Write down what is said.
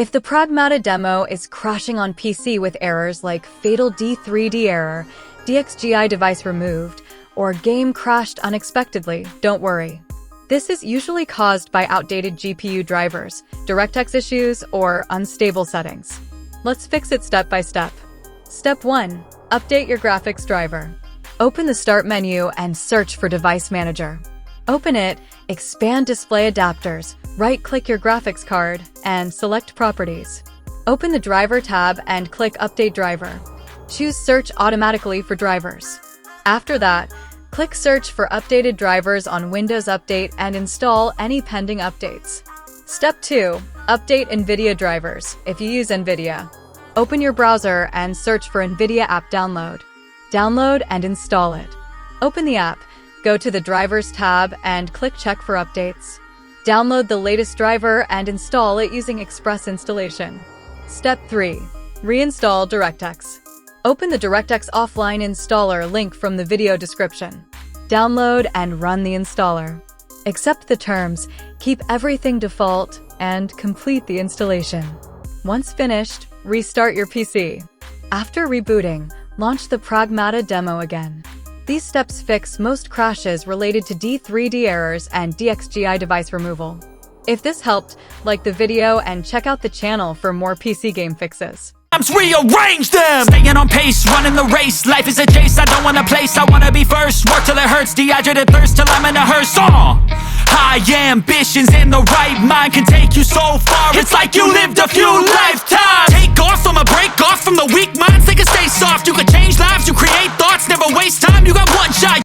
If the Pragmata demo is crashing on PC with errors like Fatal D3D Error, DXGI Device Removed, or game crashed unexpectedly, don't worry. This is usually caused by outdated GPU drivers, DirectX issues, or unstable settings. Let's fix it step by step. Step 1. Update your graphics driver. Open the Start menu and search for Device Manager. Open it, expand Display Adapters, right-click your graphics card, and select Properties. Open the Driver tab and click Update Driver. Choose Search automatically for drivers. After that, click Search for updated drivers on Windows Update and install any pending updates. Step 2. Update Nvidia drivers, if you use Nvidia. Open your browser and search for Nvidia app download. Download and install it. Open the app, go to the Drivers tab and click Check for updates. Download the latest driver and install it using Express installation. Step 3. Reinstall DirectX. Open the DirectX offline installer link from the video description. Download and run the installer. Accept the terms, keep everything default, and complete the installation. Once finished, restart your PC. After rebooting, launch the Pragmata demo again. These steps fix most crashes related to D3D errors and DXGI device removal. If this helped, like the video and check out the channel for more PC game fixes. Rearrange them! Staying on pace, running the race. Life is a chase, I don't want a place. I wanna be first, work till it hurts. Dehydrated thirst till I'm in a hearse. High ambitions in the right mind can take you so far. It's like you lived a few lifetimes. Take off from a break off from the weak minds. They can stay soft. You can change lives, you create thoughts. Never waste time, you got one shot.